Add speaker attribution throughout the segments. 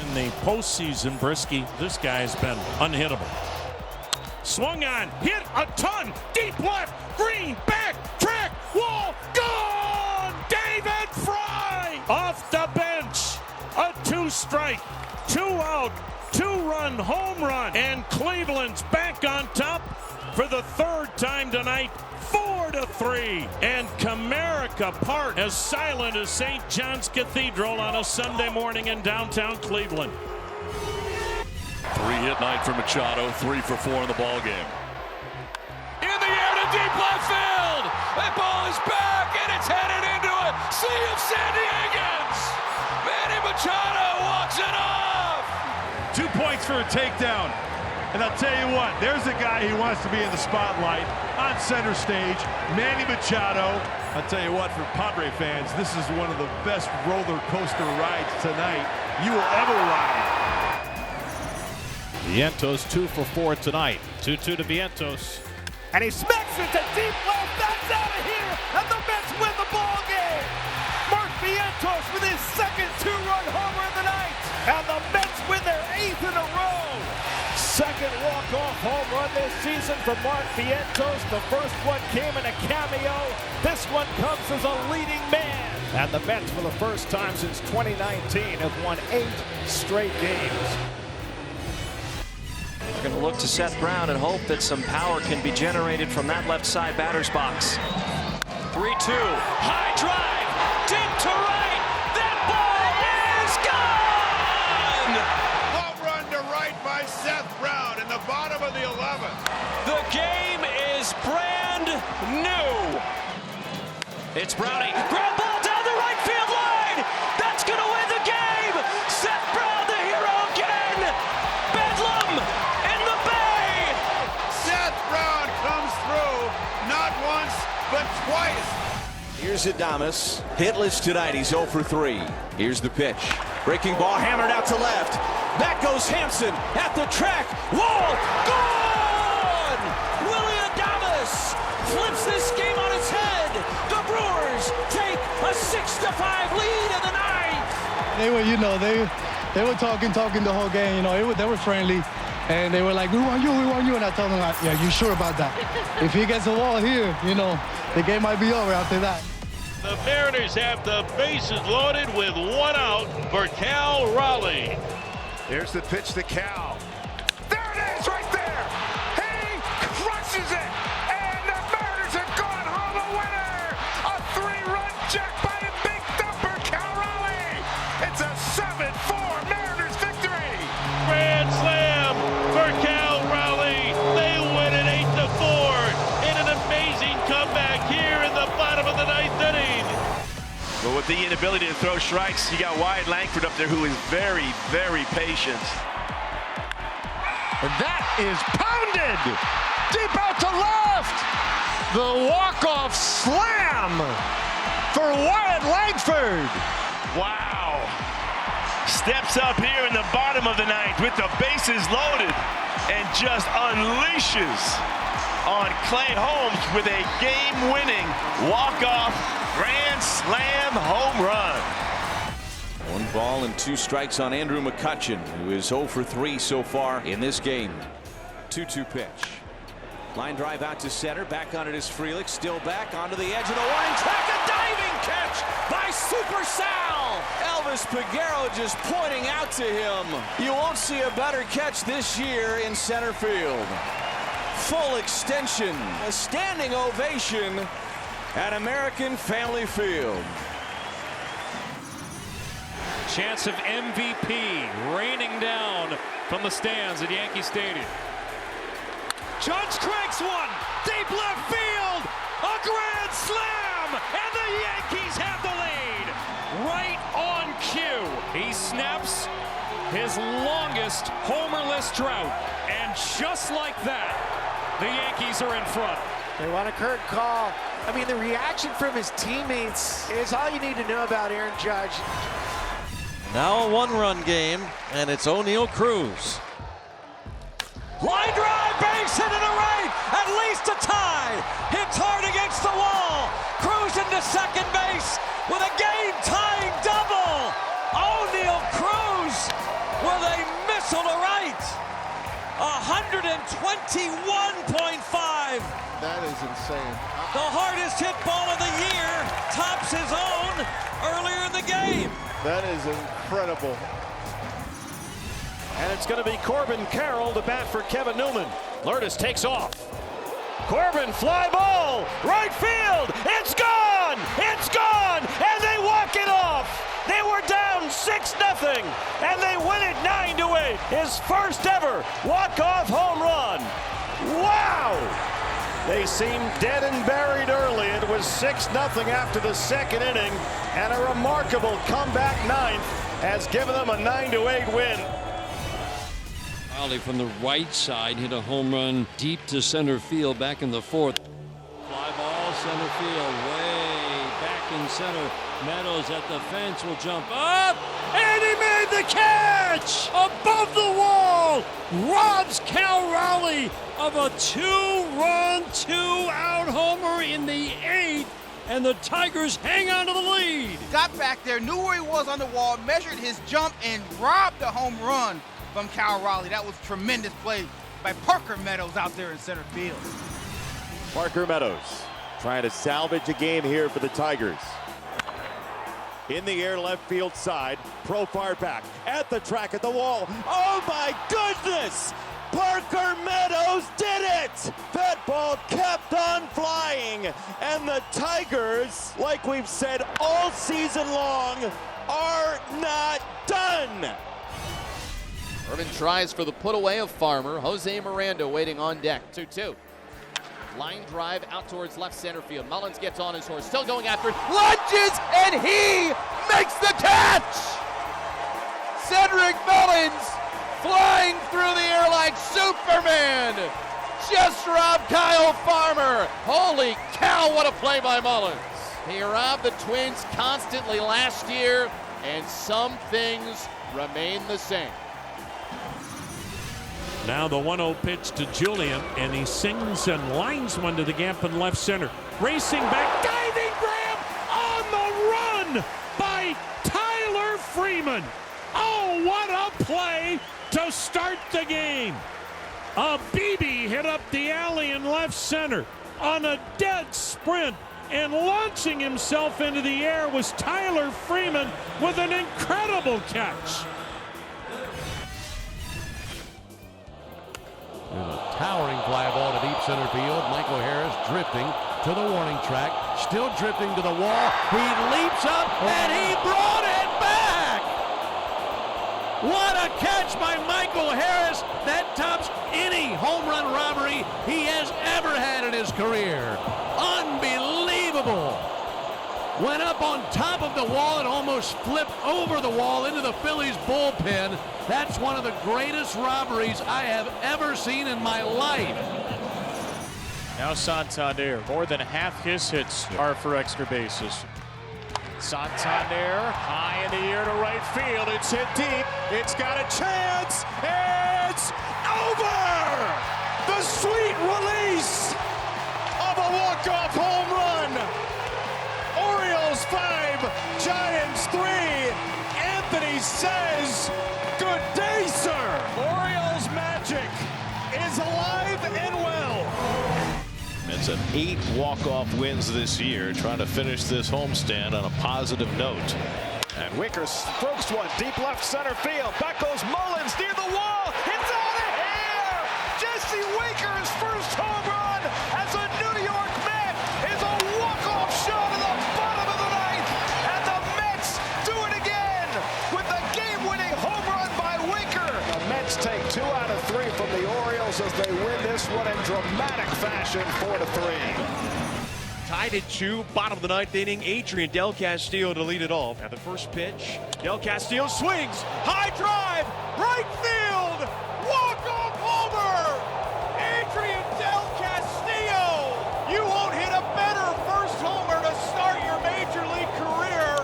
Speaker 1: In the postseason, Brisky, this guy's been unhittable. Swung on, hit a ton, deep left, green, back, track, wall, gone! David Fry off the bench. A 2-strike, 2-out, 2-run home run. And Cleveland's back on top for the third time tonight, 4-3. And Comerica Park as silent as St. John's Cathedral on a Sunday morning in downtown Cleveland.
Speaker 2: 3-hit night for Machado, 3 for 4 in the ball game.
Speaker 3: In the air to deep left field. That ball is back and it's headed into a sea of San Diegans. Manny Machado walks it off.
Speaker 4: 2 points for a takedown. And I'll tell you what, there's a guy who wants to be in the spotlight on center stage, Manny Machado. I'll tell you what, for Padre fans, this is one of the best roller coaster rides tonight you will ever ride.
Speaker 5: Vientos 2 for 4 tonight. 2-2 to Vientos.
Speaker 6: And he smacks it to deep left. That's out of here. And the Mets win the ball game. Mark Vientos with his second 2-run homer of the night. And the Mets win their 8th in a row. Second walk-off home run this season from Mark Vientos. The first one came in a cameo. This one comes as a leading man. And the Mets, for the first time since 2019, have won 8 straight games.
Speaker 7: We're going to look to Seth Brown and hope that some power can be generated from that left side batter's box. 3-2, high drive, deep to right. That ball is gone!
Speaker 8: Home run to right by Seth Brown in the bottom of the 11th.
Speaker 7: The game is brand new. It's Brownie. Ground ball down the right field line. That's going to win the game. Seth Brown, the hero again. Bedlam in the Bay.
Speaker 8: Seth Brown comes through not once but twice.
Speaker 9: Here's Adames, hitless tonight. He's 0 for 3. Here's the pitch. Breaking ball hammered out to left. Back goes Hampson at the track. Wall, gone! Willie Adames flips this game on its head. The Brewers take a 6-5 lead in the ninth.
Speaker 10: They were, they were talking the whole game. They were friendly, and they were like, "We want you," and I told them, like, "Yeah, you sure about that? If he gets a wall here, the game might be over after that."
Speaker 1: The Mariners have the bases loaded with 1 out for Cal Raleigh.
Speaker 8: Here's the pitch to Cal. There it is right there. He crushes it. And the Mariners have gone home a winner. A 3-run jack by the big thumper, Cal Raleigh. It's a 7-4 Mariners victory.
Speaker 1: Grand slam for Cal Raleigh. They win it 8-4 in an amazing comeback here in the bottom of the 9th inning.
Speaker 4: But with the inability to throw strikes, you got Wyatt Langford up there who is very, very patient.
Speaker 8: And that is pounded deep out to left. The walk-off slam for Wyatt Langford.
Speaker 4: Wow. Steps up here in the bottom of the 9th with the bases loaded and just unleashes on Clay Holmes with a game-winning walk-off grand slam home run.
Speaker 9: 1 ball and 2 strikes on Andrew McCutchen, who is 0 for 3 so far in this game. 2-2 pitch. Line drive out to center. Back on it is Frelick. Still back onto the edge of the warning track. A diving catch by Super Sal. Elvis Peguero just pointing out to him. You won't see a better catch this year in center field. Full extension. A standing ovation at American Family Field.
Speaker 5: Chance of MVP raining down from the stands at Yankee Stadium.
Speaker 6: Judge cranks one. Deep left field. A grand slam. And the Yankees have the lead.
Speaker 5: Right on cue. He snaps his longest homerless drought. And just like that, the Yankees are in front.
Speaker 11: They want a curtain call. I mean, the reaction from his teammates is all you need to know about Aaron Judge.
Speaker 9: Now a 1-run game, and it's O'Neal Cruz.
Speaker 6: Line drive, base hit to the right. At least a tie. Hits hard against the wall. Cruz into second base with a game-tying double. O'Neal Cruz
Speaker 7: 121.5.
Speaker 8: That is insane.
Speaker 7: The hardest hit ball of the year, tops his own earlier in the game.
Speaker 8: That is incredible.
Speaker 6: And it's going to be Corbin Carroll to bat for Kevin Newman. Lourdes takes off. Corbin, fly ball, right field, it's gone! It's gone! And they walk it off! They were down 6-0, and they win it 9-8. His first ever walk-off home run. Wow! They seemed dead and buried early. It was 6-0 after the second inning, and a remarkable comeback ninth has given them a 9-8 win.
Speaker 5: Riley from the right side hit a home run deep to center field back in the fourth. Fly ball, center field, way back in center. Meadows at the fence will jump up, and he made the catch above the wall. Robs Cal Raleigh of a 2-run, 2-out homer in the 8th, and the Tigers hang on to the lead.
Speaker 12: Got back there, knew where he was on the wall, measured his jump, and robbed the home run from Cal Raleigh. That was a tremendous play by Parker Meadows out there in center field.
Speaker 6: Parker Meadows trying to salvage a game here for the Tigers. In the air, left field side, Profar back at the track at the wall. Oh my goodness! Parker Meadows did it! That ball kept on flying, and the Tigers, like we've said all season long, are not done.
Speaker 13: Irvin tries for the put away of Farmer. Jose Miranda waiting on deck. 2-2. Line drive out towards left center field. Mullins gets on his horse, still going after it, lunges, and he makes the catch! Cedric Mullins flying through the air like Superman! Just robbed Kyle Farmer! Holy cow, what a play by Mullins! He robbed the Twins constantly last year, and some things remain the same.
Speaker 1: Now the 1-0 pitch to Julian, and he sings and lines one to the gap in left center. Racing back, diving grab on the run by Tyler Freeman. Oh, what a play to start the game. A BB hit up the alley in left center on a dead sprint, and launching himself into the air was Tyler Freeman with an incredible catch.
Speaker 14: There's a towering fly ball to deep center field. Michael Harris drifting to the warning track, still drifting to the wall. He leaps up and he brought it back. What a catch by Michael Harris. That tops any home run robbery he has ever had in his career. Unbelievable. Went up on top of the wall and almost flipped over the wall into the Phillies bullpen. That's one of the greatest robberies I have ever seen in my life.
Speaker 5: Now Santander, more than half his hits are for extra bases. Santander, high in the air to right field. It's hit deep. It's got a chance. It's over! The sweet release of a walk-off home run. Orioles 5, Giants 3. Anthony says, good day, sir. Orioles magic is alive and well.
Speaker 15: It's an 8 walk-off wins this year, trying to finish this homestand on a positive note.
Speaker 6: And Wicker strokes one deep left center field. Back goes Mullins near the wall. It's out of here! Jesse Winker's first home run as a New York Met is a walk-off shot in the bottom of the ninth. And the Mets do it again with a game-winning home run by Winker. The Mets take 2 out of 3 from the Orioles as they win this one in dramatic fashion, 4-3.
Speaker 16: Tied at 2, bottom of the ninth inning. Adrian Del Castillo to lead it off. At the first pitch, Del Castillo swings, high drive, right field, walk-off homer. Adrian Del Castillo, you won't hit a better first homer to start your major league career.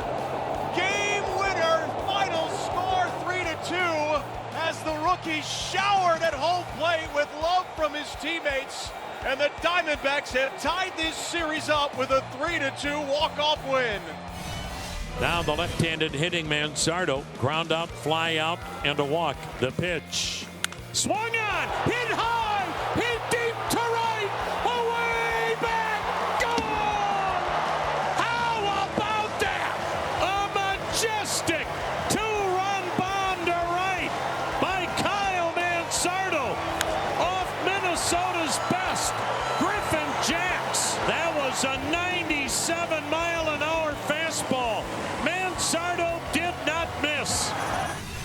Speaker 16: Game winner, final score 3-2 as the rookie showered at home plate with love from his teammates. And the Diamondbacks have tied this series up with a 3-2 walk-off win.
Speaker 1: Now the left-handed hitting man, Soto, ground out, fly out, and a walk. The pitch. Swung on, hit high.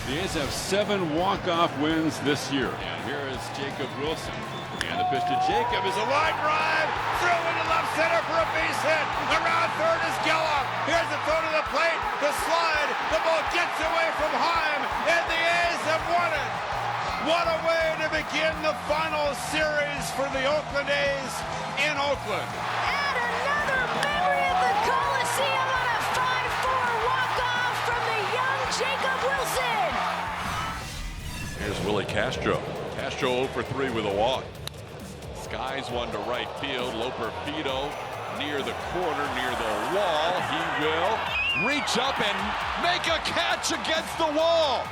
Speaker 17: The A's have 7 walk-off wins this year. And here is Jacob Wilson. And the pitch to Jacob is a line drive.
Speaker 8: Throw into left center for a base hit. Around third is Geller. Here's the throw to the plate. The slide. The ball gets away from Heim. And the A's have won it. What a way to begin the final series for the Oakland A's in Oakland.
Speaker 18: And another memory at the Coliseum on a 5-4 walk-off from the young Jacob Wilson.
Speaker 2: Here's Willie Castro. Castro 0 for 3 with a walk. Skies one to right field. Loperfido near the corner, near the wall. He will reach up and make a catch against the wall.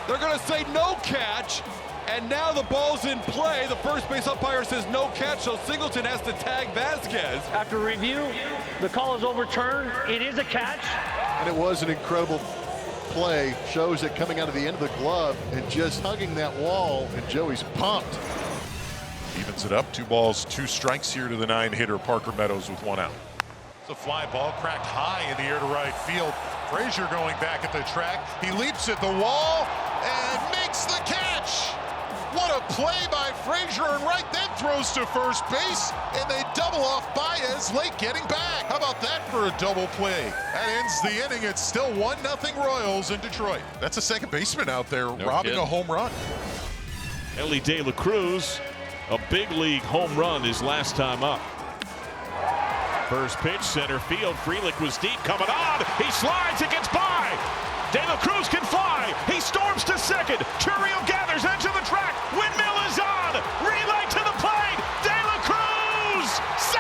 Speaker 2: They're going to say no catch, and now the ball's in play. The first base umpire says no catch, so Singleton has to tag Vasquez.
Speaker 19: After review, the call is overturned. It is a catch.
Speaker 20: And it was an incredible play. Shows it coming out of the end of the glove and just hugging that wall, and Joey's pumped.
Speaker 21: Evens it up. 2 balls, 2 strikes here to the 9-hitter Parker Meadows with 1 out. It's a fly ball cracked high in the air to right field. Frazier going back at the track. He leaps at the wall and makes the catch. What a play by Frazier, and right then throws to first base, and they double off Baez late getting back. How about that for a double play? That ends the inning. It's still 1-0 Royals in Detroit. That's a second baseman out there robbing a home run.
Speaker 1: Ellie De La Cruz, a big league home run his last time up. First pitch, center field. Frelick was deep, coming on. He slides, it gets by. De La Cruz can fly. He storms to second. Churriel gathers edge of the track. Windmill is on. Relay to the plate. De La Cruz save!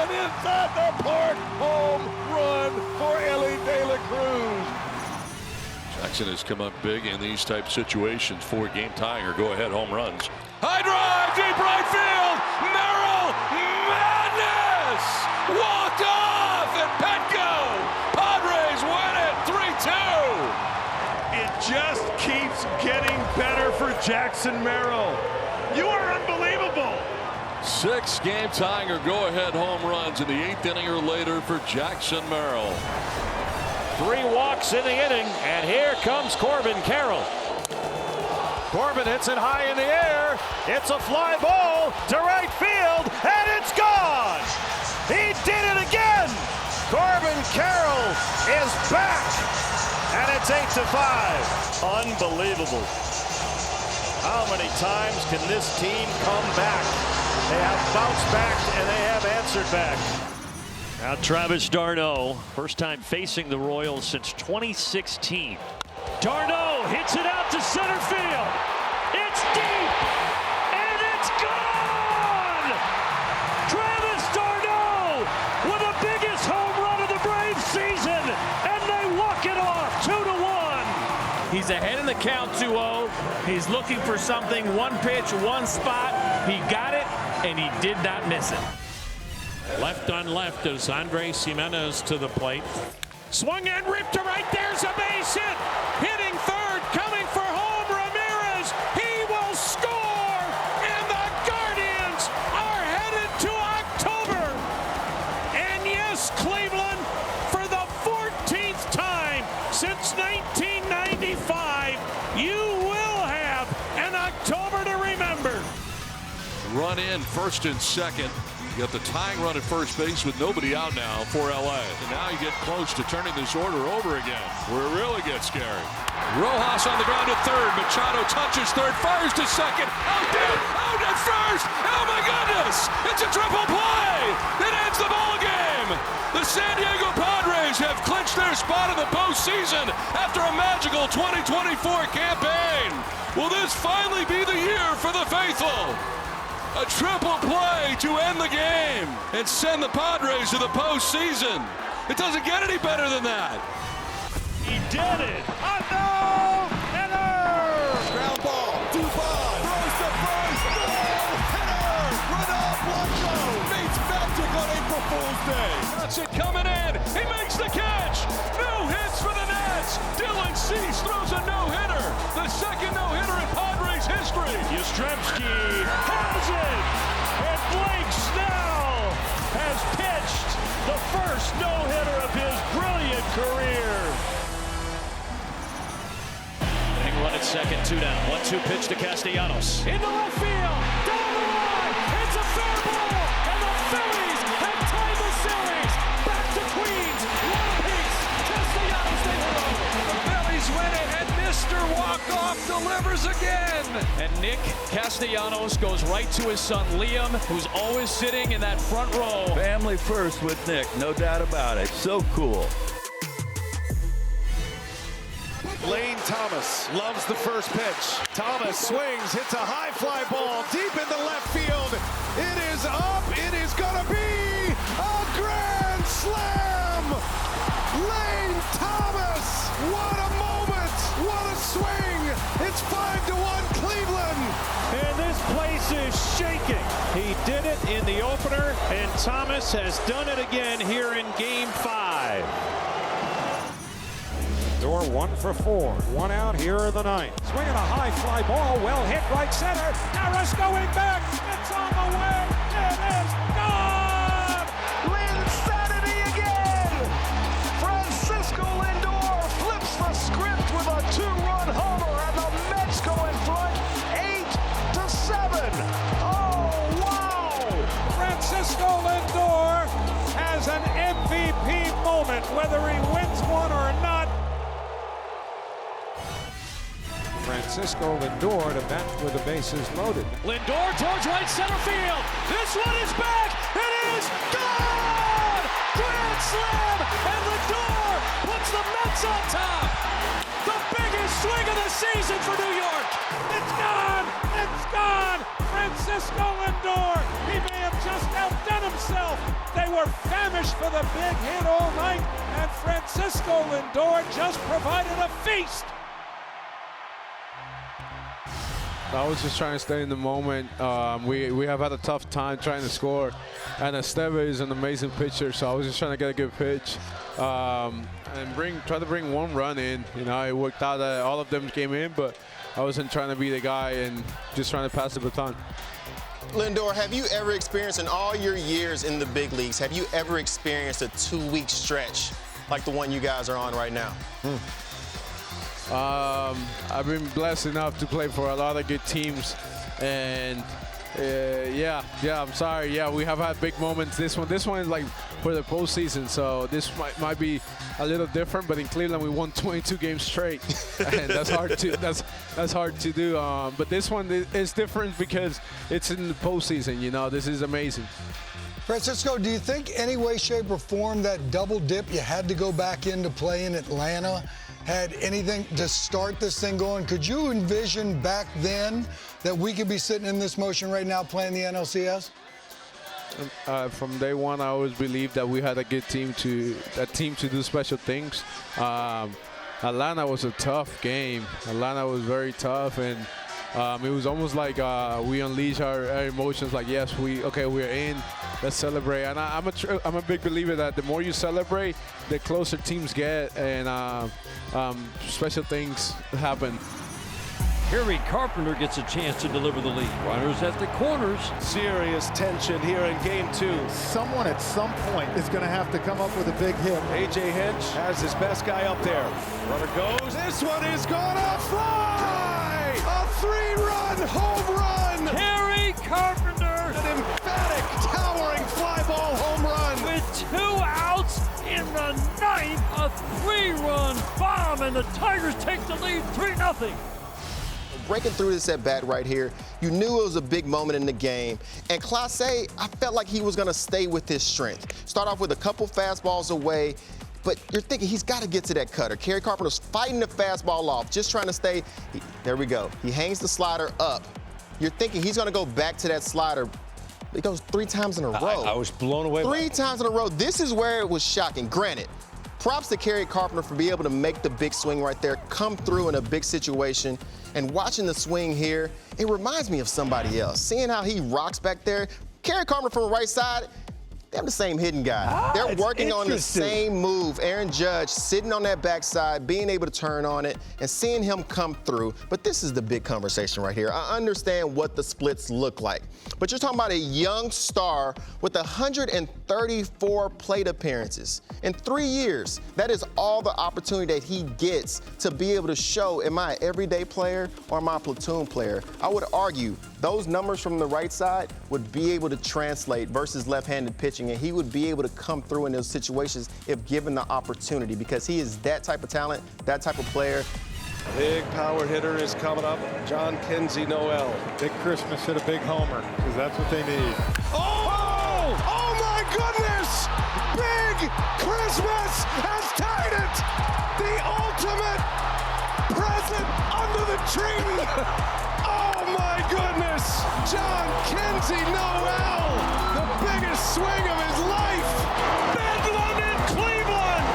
Speaker 6: An inside the park home run for Ellie De La Cruz.
Speaker 2: Jackson has come up big in these type situations. 4-game tying or go-ahead home runs.
Speaker 3: High drive, deep right field. Merrill, madness! Walked off and Petco. Padres win it 3-2.
Speaker 6: It just keeps getting better for Jackson Merrill. You are unbelievable.
Speaker 2: 6-game tying or go-ahead home runs in the 8th inning or later for Jackson Merrill.
Speaker 7: 3 walks in the inning, and here comes Corbin Carroll. Corbin hits it high in the air. It's a fly ball to right field, and it's gone. He did it again. Corbin Carroll is back, and it's 8-5. Unbelievable. How many times can this team come back? They have bounced back, and they have answered back. Now Travis d'Arnaud, first time facing the Royals since 2016. d'Arnaud hits it out to center field. It's deep, and it's gone! Travis d'Arnaud with the biggest home run of the Braves season, and they walk it off 2-1.
Speaker 19: He's ahead in the count 2-0. He's looking for something, 1 pitch, 1 spot. He got it, and he did not miss it.
Speaker 1: Left on left as Andres Jimenez to the plate. Swung and ripped to right. There's a base hit. Hitting third, coming for home, Ramirez. He will score, and the Guardians are headed to October. And yes, Cleveland, for the 14th time since 1995, you will have an October to remember.
Speaker 2: Run in first and second. You got the tying run at first base with nobody out now for LA. And now you get close to turning this order over again, where it really gets scary. Rojas on the ground at third. Machado touches third, fires to second. Out at first. Oh my goodness! It's a triple play. It ends the ball game. The San Diego Padres have clinched their spot in the postseason after a magical 2024 campaign. Will this finally be the year for the faithful? A triple play to end the game and send the Padres to the postseason. It doesn't get any better than that.
Speaker 6: He did it. A no-hitter. Ground ball. Dubon throws to first. No-hitter. Ronald Blanco meets magic on April Fool's Day.
Speaker 3: Johnson coming in. He makes the catch. No hits for the Nats. Dylan Cease throws a no-hitter. The second no-hitter in Padres history.
Speaker 6: Yastrzemski has it. And Blake Snell has pitched the first no-hitter of his brilliant career.
Speaker 7: Second, 2 down. 1-2 pitch to Castellanos.
Speaker 6: Into left field, down the line, it's a fair ball, and the Phillies have tied the series. Back to Queens, one apiece. Castellanos, they were over.
Speaker 3: The Phillies win it, and Mr. Walk-Off delivers again.
Speaker 7: And Nick Castellanos goes right to his son Liam, who's always sitting in that front row.
Speaker 10: Family first with Nick, no doubt about it. So cool.
Speaker 11: Lane Thomas loves the first pitch. Thomas swings, hits a high fly ball deep into left field. It is up. It is going to be a grand slam. Lane Thomas. What a moment. What a swing. It's 5-1 Cleveland.
Speaker 6: And this place is shaking. He did it in the opener, and Thomas has done it again here in Game 5. Door 1 for 4. 1 out here in the ninth. Swinging a high fly ball, well hit right center. Harris going back. It's on the way. It is gone. Linsanity again. Francisco Lindor flips the script with a 2-run homer, and the Mets go in front 8-7. Oh, wow. Francisco Lindor has an MVP moment, whether he wins one or not. Francisco Lindor to bat with the bases loaded.
Speaker 7: Lindor towards right center field. This one is back. It is gone. Grand slam, and Lindor puts the Mets on top. The biggest swing of the season for New York.
Speaker 6: It's gone. It's gone. Francisco Lindor. He may have just outdone himself. They were famished for the big hit all night, and Francisco Lindor just provided a feast.
Speaker 22: I was just trying to stay in the moment. We have had a tough time trying to score, and Esteve is an amazing pitcher, so I was just trying to get a good pitch and try to bring one run in. You know, it worked out that all of them came in, but I wasn't trying to be the guy and just trying to pass the baton.
Speaker 23: Lindor, have you ever experienced in all your years in the big leagues, have you ever experienced a 2-week stretch like the one you guys are on right now?
Speaker 22: I've been blessed enough to play for a lot of good teams, and yeah, I'm sorry. Yeah, we have had big moments. This one is like for the postseason, so this might be a little different. But in Cleveland, we won 22 games straight, and that's hard to that's hard to do. But this one is different because it's in the postseason. You know, this is amazing.
Speaker 24: Francisco, do you think any way, shape, or form that double dip you had to go back into play in Atlanta had anything to start this thing going? Could you envision back then that we could be sitting in this motion right now playing the NLCS?
Speaker 22: From day one, I always believed that we had a good team to do special things. Atlanta was a tough game. Atlanta was very tough, and it was almost like we unleashed our emotions. Like, yes, we're in. Let's celebrate. And I'm a big believer that the more you celebrate, the closer teams get, and special things happen.
Speaker 5: Kerry Carpenter gets a chance to deliver the lead. Runners at the corners.
Speaker 11: Serious tension here in Game 2.
Speaker 25: Someone at some point is going to have to come up with a big hit.
Speaker 11: A.J. Hinch has his best guy up there. Runner goes. This one is gonna fly! A 3-run home run!
Speaker 6: Kerry Carpenter!
Speaker 11: An emphatic, towering fly ball home run!
Speaker 6: With 2 outs in the ninth, a 3-run bomb, and the Tigers take the lead 3-0.
Speaker 23: Breaking through this at bat right here, you knew it was a big moment in the game. And Clase, I felt like he was going to stay with his strength. Start off with a couple fastballs away, but you're thinking he's got to get to that cutter. Kerry Carpenter's fighting the fastball off, just trying to stay. There we go. He hangs the slider up. You're thinking he's going to go back to that slider. It goes 3 times in a row.
Speaker 26: I was blown away.
Speaker 23: 3 times in a row. This is where it was shocking. Granted, props to Kerry Carpenter for being able to make the big swing right there, come through in a big situation. And watching the swing here, it reminds me of somebody else. Seeing how he rocks back there. Kerry Carpenter from the right side, they have the same hitting guy. They're working on the same move. Aaron Judge sitting on that backside, being able to turn on it, and seeing him come through. But this is the big conversation right here. I understand what the splits look like. But you're talking about a young star with 134 plate appearances. In 3 years, that is all the opportunity that he gets to be able to show, am I an everyday player or am I a platoon player? I would argue those numbers from the right side would be able to translate versus left-handed pitching, and he would be able to come through in those situations if given the opportunity, because he is that type of talent, that type of player.
Speaker 11: Big power hitter is coming up, John Kenzie Noel.
Speaker 25: Big Christmas hit a big homer, because that's what they need.
Speaker 11: Oh! Oh my goodness! Big Christmas has tied it! The ultimate present under the tree! Oh my goodness! John Kenzie Noel! The biggest swing of his life!
Speaker 1: Bedlam in Cleveland!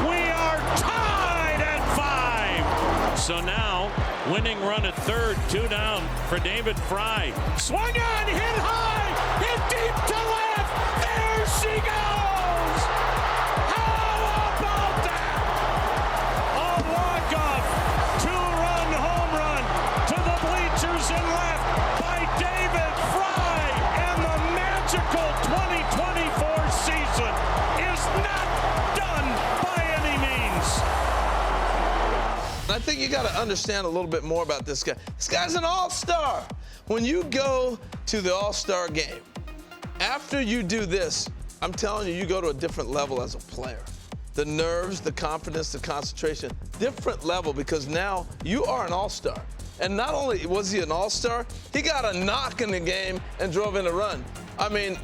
Speaker 1: We are tied at 5. So now, winning run at third, 2 down for David Fry. Swung on, hit high, hit deep to left. There she goes! How about that? A walk-off, 2-run home run to the bleachers and left by David Fry. And the magical 2024 season is not done by any means.
Speaker 4: I think you got to understand a little bit more about this guy. This guy's an all-star. When you go to the all-star game, after you do this, I'm telling you, you go to a different level as a player. The nerves, the confidence, the concentration, different level, because now you are an all-star. And not only was he an all-star, he got a knock in the game and drove in a run. I mean,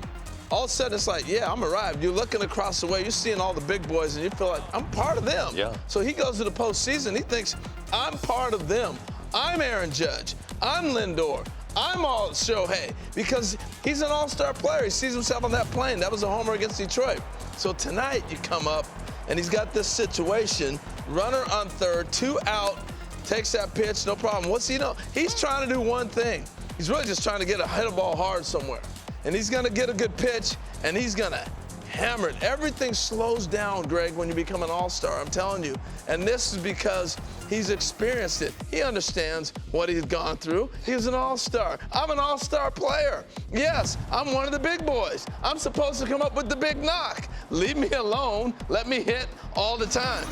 Speaker 4: all of a sudden it's like, yeah, I'm arrived. You're looking across the way, you're seeing all the big boys, and you feel like, I'm part of them.
Speaker 7: Yeah.
Speaker 4: So he goes to the postseason, he thinks, I'm part of them. I'm Aaron Judge. I'm Lindor. I'm all Shohei, because he's an all-star player. He sees himself on that plane. That was a homer against Detroit. So tonight you come up, and he's got this situation, runner on third, 2 out, takes that pitch, no problem. What's he know? He's trying to do one thing. He's really just trying to hit a ball hard somewhere. And he's going to get a good pitch, and he's going to hammer it. Everything slows down, Greg, when you become an all-star, I'm telling you. And this is because he's experienced it. He understands what he's gone through. He's an all-star. I'm an all-star player. Yes, I'm one of the big boys. I'm supposed to come up with the big knock. Leave me alone. Let me hit all the time.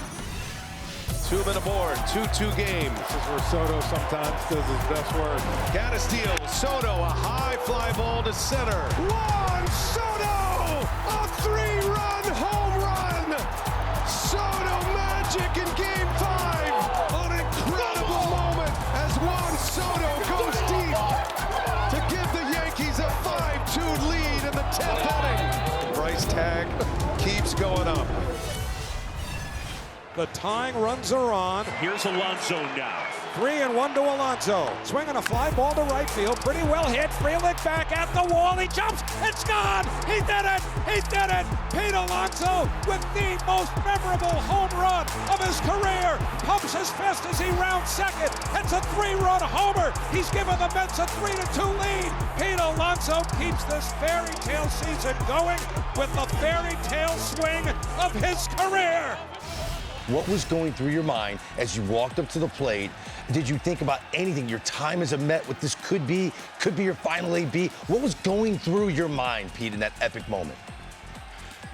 Speaker 11: 2 men aboard, 2-2 game.
Speaker 25: This is where Soto sometimes does his best work.
Speaker 11: Castillo, Soto, a high fly ball to center. Juan Soto, a 3-run home run. Soto magic in game 5. An incredible moment as Juan Soto goes deep to give the Yankees a 5-2 lead in the 10th inning. Price tag keeps going up.
Speaker 9: The tying runs are on.
Speaker 1: Here's Alonso now.
Speaker 9: 3-1 to Alonso. Swinging a fly ball to right field. Pretty well hit. Freeling back at the wall. He jumps. It's gone. He did it. He did it. Pete Alonso with the most memorable home run of his career. Pumps his fist as he rounds second. It's a 3-run homer. He's given the Mets a 3-2 lead. Pete Alonso keeps this fairy tale season going with the fairy tale swing of his career.
Speaker 12: What was going through your mind as you walked up to the plate? Did you think about anything? Your time as a Met, what this could be your final AB. What was going through your mind, Pete, in that epic moment?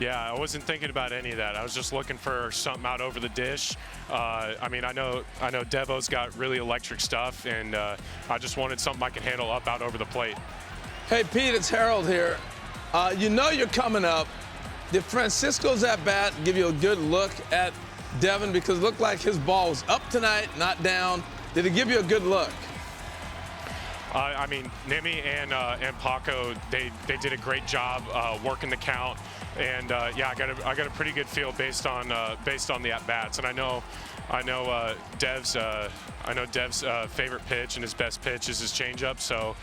Speaker 13: Yeah, I wasn't thinking about any of that. I was just looking for something out over the dish. I mean, I know Devo's got really electric stuff, and I just wanted something I could handle up out over the plate.
Speaker 4: Hey, Pete, it's Harold here. You know you're coming up. Did Francisco's at bat give you a good look at Devin, because it looked like his ball was up tonight, not down? Did it give you a good look?
Speaker 13: I mean, Nimi and Paco, they did a great job working the count, and yeah, I got a pretty good feel based on the at bats, and I know Dev's favorite pitch and his best pitch is his changeup. So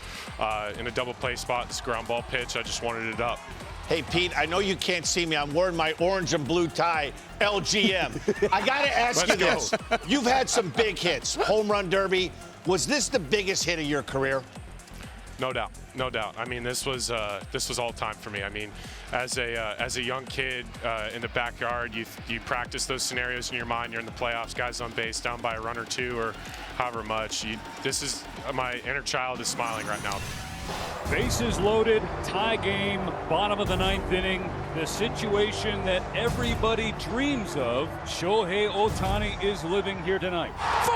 Speaker 13: in a double play spot, this ground ball pitch, I just wanted it up.
Speaker 12: Hey, Pete, I know you can't see me. I'm wearing my orange and blue tie, LGM. I got to ask you this. You've had some big hits, home run derby. Was this the biggest hit of your career?
Speaker 13: No doubt, no doubt. I mean, this was all time for me. I mean, as a young kid in the backyard, you practice those scenarios in your mind. You're in the playoffs, guys on base, down by a run or two, or however much. This is my inner child is smiling right now.
Speaker 8: Bases loaded, tie game, bottom of the 9th inning. The situation that everybody dreams of. Shohei Ohtani is living here tonight.
Speaker 6: 40-40!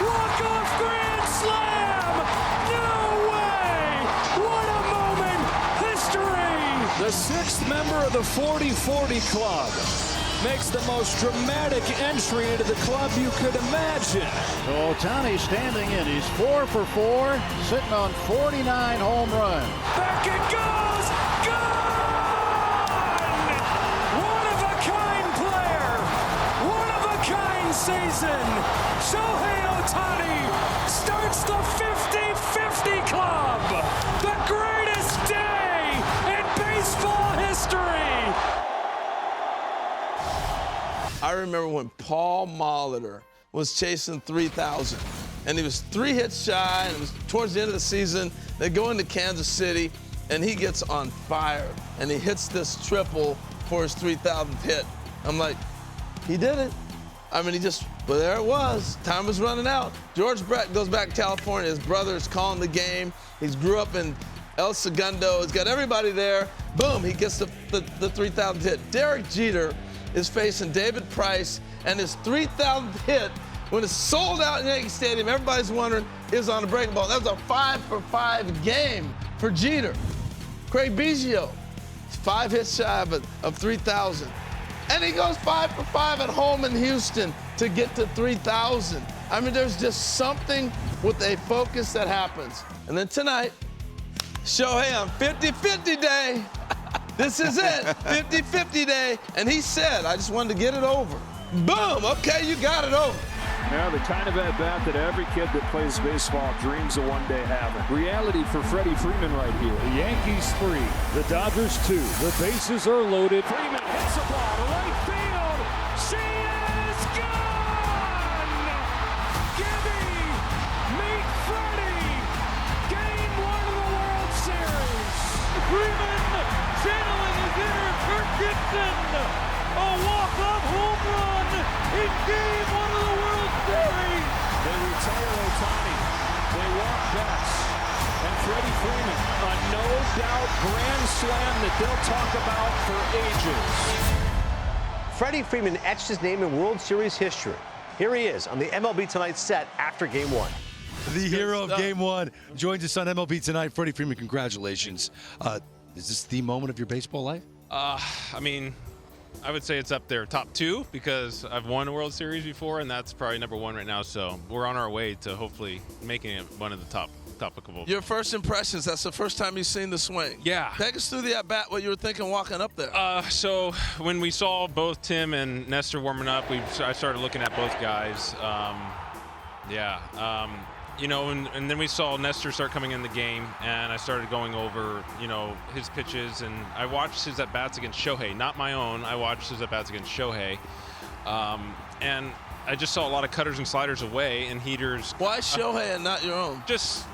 Speaker 6: Walk-off grand slam! No way! What a moment! History!
Speaker 14: The 6th member of the 40-40 club makes the most dramatic entry into the club you could imagine.
Speaker 15: So Ohtani standing in. He's 4 for 4, sitting on 49 home runs.
Speaker 6: Back it goes! Gone! One-of-a-kind player! One-of-a-kind season! Shohei Ohtani starts the 50-50 club! The greatest day in baseball history!
Speaker 4: I remember when Paul Molitor was chasing 3,000, and he was 3 hits shy, and it was towards the end of the season. They go into Kansas City, and he gets on fire, and he hits this triple for his 3,000th hit. I'm like, he did it. I mean, well, there it was. Time was running out. George Brett goes back to California. His brother is calling the game. He grew up in El Segundo. He's got everybody there. Boom, he gets the 3,000th hit. Derek Jeter is facing David Price, and his 3,000th hit, when it's sold out in Yankee Stadium, everybody's wondering, is on a breaking ball. That was a 5-for-5 game for Jeter. Craig Biggio, 5 hits shy of 3,000. And he goes 5-for-5 at home in Houston to get to 3,000. I mean, there's just something with a focus that happens. And then tonight, Shohei on 50-50 day. This is it, 50-50 day. And he said, I just wanted to get it over. Boom, okay, you got it over.
Speaker 8: Now the kind of at-bat that every kid that plays baseball dreams of one day having. Reality for Freddie Freeman right here. The Yankees 3, the Dodgers 2. The bases are loaded. Freeman hits the ball to right field. She is gone! Gibby, meet Freddie. Game 1 of the World Series. Freeman channeling his inner Kirk Gibson. A walk-off home run in Game 1 of the World Series. They retire Ohtani. They walk Betts. And Freddie Freeman, a no-doubt grand slam that they'll talk about for ages.
Speaker 16: Freddie Freeman etched his name in World Series history. Here he is on the MLB Tonight set after Game 1.
Speaker 12: The hero of Game 1 joins us on MLB Tonight. Freddie Freeman, congratulations. Is this the moment of your baseball life?
Speaker 17: I mean, I would say it's up there, top 2, because I've won a World Series before, and that's probably number 1 right now. So we're on our way to hopefully making it one of the top couple.
Speaker 4: Your first impressions, that's the first time you've seen the swing.
Speaker 17: Yeah.
Speaker 4: Take us through the at-bat, what you were thinking walking up there.
Speaker 17: So when we saw both Tim and Nestor warming up, I started looking at both guys. You know, and then we saw Nestor start coming in the game, and I started going over, you know, his pitches, and I watched his at-bats against Shohei, not my own. I watched his at-bats against Shohei, and I just saw a lot of cutters and sliders away and heaters.
Speaker 4: Why Shohei and not your own?
Speaker 17: Just,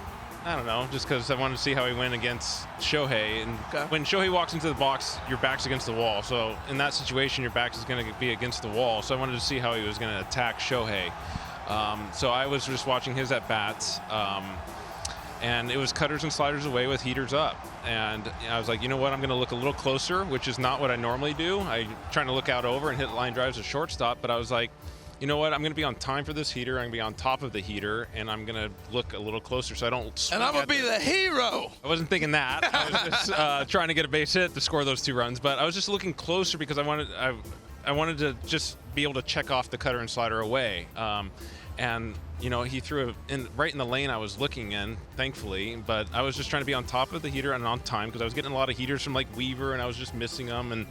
Speaker 17: I don't know, just because I wanted to see how he went against Shohei. And when Shohei walks into the box, your back's against the wall. So in that situation, your back is going to be against the wall. So I wanted to see how he was going to attack Shohei. So I was just watching his at-bats, and it was cutters and sliders away with heaters up. And I was like, you know what, I'm going to look a little closer, which is not what I normally do. I'm trying to look out over and hit line drives at shortstop, but I was like, you know what, I'm going to be on time for this heater. I'm going to be on top of the heater, and I'm going to look a little closer so I don't swing.
Speaker 4: And I'm going to be the hero.
Speaker 17: I wasn't thinking that. I was just trying to get a base hit to score those 2 runs, but I was just looking closer because I wanted to just be able to check off the cutter and slider away. And, you know, he threw it right in the lane I was looking in, thankfully. But I was just trying to be on top of the heater and on time because I was getting a lot of heaters from, like, Weaver, and I was just missing them. And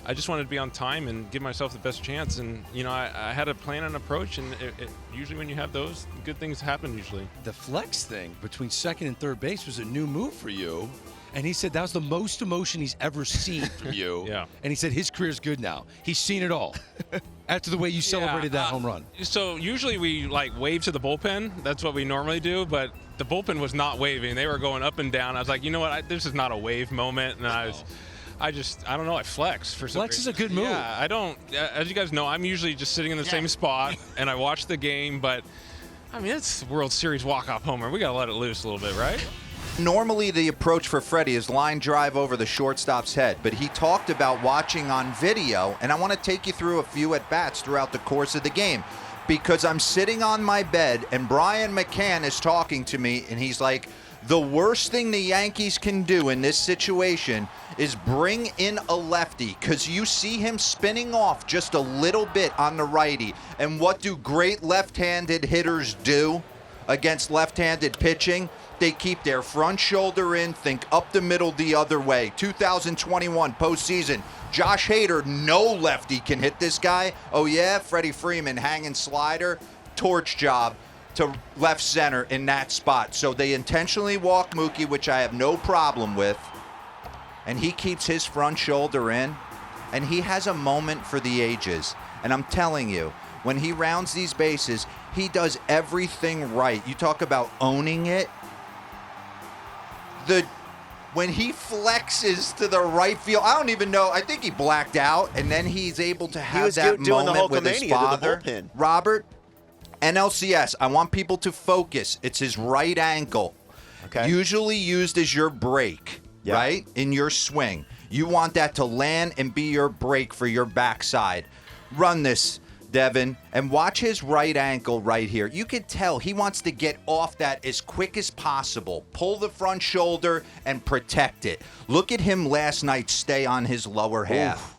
Speaker 17: I just wanted to be on time and give myself the best chance. And, you know, I had a plan and approach, and usually when you have those, good things happen usually.
Speaker 12: The flex thing between second and third base was a new move for you. And he said that was the most emotion he's ever seen from you.
Speaker 17: Yeah.
Speaker 12: And he said his career's good now. He's seen it all.
Speaker 2: after the way you celebrated that home run?
Speaker 17: So usually we wave to the bullpen. That's what we normally do, but the bullpen was not waving. They were going up and down. I was like, you know what? This is not a wave moment. And I don't know. I flex for some
Speaker 2: Flex
Speaker 17: reason.
Speaker 2: is a good move.
Speaker 17: Yeah, I don't. As you guys know, I'm usually just sitting in the same spot and I watch the game. But I mean, it's World Series walk-off homer. We got to let it loose a little bit, right?
Speaker 18: Normally the approach for Freddie is line drive over the shortstop's head, but he talked about watching on video, and I want to take you through a few at-bats throughout the course of the game because I'm sitting on my bed and Brian McCann is talking to me, and he's like, the worst thing the Yankees can do in this situation is bring in a lefty because you see him spinning off just a little bit on the righty. And what do great left-handed hitters do against left-handed pitching? They keep their front shoulder in, think up the middle the other way. 2021 postseason. Josh Hader, no lefty can hit this guy. Oh, yeah? Freddie Freeman, hanging slider, torch job to left center in that spot. So they intentionally walk Mookie, which I have no problem with. And he keeps his front shoulder in. And he has a moment for the ages. And I'm telling you, when he rounds these bases, he does everything right. You talk about owning it. When he flexes to the right field, I don't even know. I think he blacked out, and then he's able to have that moment with his father. Robert, NLCS, I want people to focus. It's his right ankle, usually used as your brake, right, in your swing. You want that to land and be your brake for your backside. Run this, Devin, and watch his right ankle right here. You can tell he wants to get off that as quick as possible. Pull the front shoulder and protect it. Look at him last night stay on his lower half.